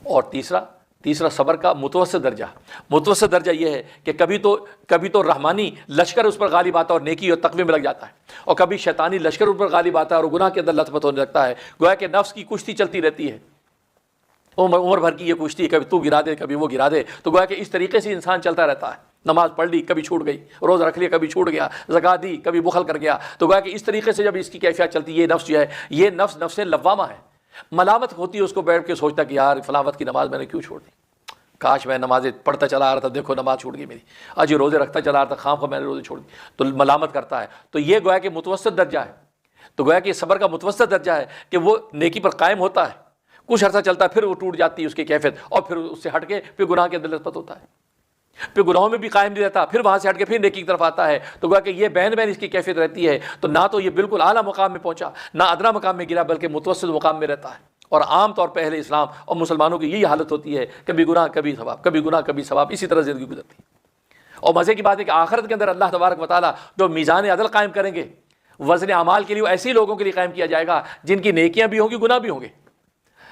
اور تیسرا صبر کا متوسط درجہ یہ ہے کہ کبھی تو رحمانی لشکر اس پر غالب آتا ہے اور نیکی اور تقوی میں لگ جاتا ہے، اور کبھی شیطانی لشکر اس پر غالب آتا ہے اور گناہ کے اندر لت پت ہونے لگتا ہے، گویا کہ نفس کی کشتی چلتی رہتی ہے، عمر بھر کی یہ کشتی، کبھی تو گرا دے کبھی وہ گرا دے، تو گویا کہ اس طریقے سے انسان چلتا رہتا ہے، نماز پڑھ لی کبھی چھوٹ گئی، روزہ رکھ لیا کبھی چھوٹ گیا، زکات دی کبھی بخل کر گیا، تو گویا کہ اس طریقے سے جب اس کی کیفیت چلتی ہے، یہ نفس جو ہے یہ نفس لوامہ ہے، ملامت ہوتی ہے اس کو بیٹھ کے سوچتا کہ یار فلاں وقت کی نماز میں نے کیوں چھوڑ دی، کاش میں نمازیں پڑھتا چلا آ رہا تھا، دیکھو نماز چھوٹ گئی میری، آج یہ روزے رکھتا چلا آ رہا تھا، خام خواہ میں نے روزے چھوڑ دی، تو ملامت کرتا ہے۔ تو یہ گویا کہ متوسط درجہ ہے، تو گویا کہ صبر کا متوسط درجہ ہے کہ وہ نیکی پر قائم ہوتا ہے، کچھ عرصہ چلتا ہے پھر وہ ٹوٹ جاتی ہے اس کی کیفیت، اور پھر اس سے ہٹ کے پھر گناہ کے اندر لطفت ہوتا ہے، پھر گناہوں میں بھی قائم نہیں رہتا، پھر وہاں سے ہٹ کے پھر نیکی کی طرف آتا ہے، تو گویا کہ یہ بین اس کی کیفیت رہتی ہے، تو نہ تو یہ بالکل اعلیٰ مقام میں پہنچا نہ ادنا مقام میں گرا، بلکہ متوسط مقام میں رہتا ہے۔ اور عام طور پہ اہل اسلام اور مسلمانوں کی یہی حالت ہوتی ہے، کبھی گناہ کبھی ثواب، کبھی گناہ کبھی ثواب، اسی طرح زندگی گزرتی ہے۔ اور مزے کی بات ہے کہ آخرت کے اندر اللہ تبارک و تعالیٰ جو میزان عدل قائم کریں گے، وزن اعمال کے لیے ایسے لوگوں کے لیے قائم کیا جائے گا جن کی نیکیاں بھی ہوں گی گناہ بھی ہوں گے،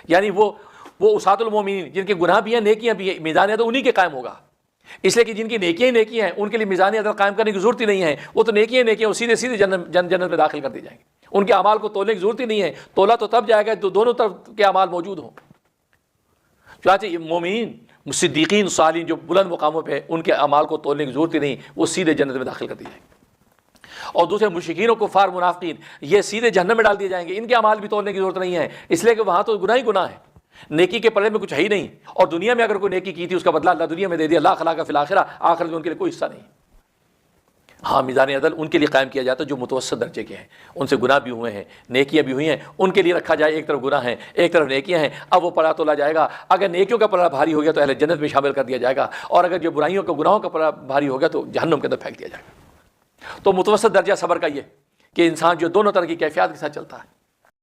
یعنی وہ اسات المومنین جن کے گناہ بھی ہیں نیکیاں بھی ہیں، میزان عدل انہی کے قائم ہوگا، اس لیے کہ جن کی نیکیاں ہی نیکیاں ہیں ان کے لیے میزان عدل قائم کرنے کی ضرورت ہی نہیں ہے، وہ تو نیکیاں وہ سیدھے جنت میں داخل کر دی جائیں گے، ان کے اعمال کو تولنے کی ضرورت ہی نہیں ہے، تولا تو تب جائے گا تو دونوں طرف کے اعمال موجود ہوں۔ چنانچہ مومنین صدیقین صالحین جو بلند مقاموں پہ ان کے اعمال کو تولنے کی ضرورت ہی نہیں، وہ سیدھے جنت میں داخل کر دی جائیں گے، اور دوسرے مشرکین و کفار منافقین یہ سیدھے جہنم میں ڈال دیے جائیں گے، ان کے اعمال بھی تولنے کی ضرورت نہیں ہے، اس لیے کہ وہاں تو گناہ ہی گناہ ہے، نیکی کے پلے میں کچھ ہے ہی نہیں، اور دنیا میں اگر کوئی نیکی کی تھی اس کا بدلہ اللہ دنیا میں دے دیا، لا خلاق فی الآخرہ، آخرت میں ان کے لیے کوئی حصہ نہیں۔ ہاں میزان عدل ان کے لیے قائم کیا جاتا ہے جو متوسط درجے کے ہیں، ان سے گناہ بھی ہوئے ہیں نیکیاں بھی ہوئی ہیں، ان کے لیے رکھا جائے، ایک طرف گناہ ہیں ایک طرف نیکیاں ہیں، اب وہ پلڑا تولا جائے گا، اگر نیکیوں کا پلڑا بھاری ہو گیا تو اہل جنت میں شامل کر دیا جائے گا، اور اگر جو برائیوں کا گناہوں کا پلڑا بھاری ہو گیا تو جہنم کے اندر پھینک دیا جائے گا۔ تو متوسط درجہ صبر کا یہ کہ انسان جو دونوں طرح کی کیفیات کے ساتھ چلتا ہے۔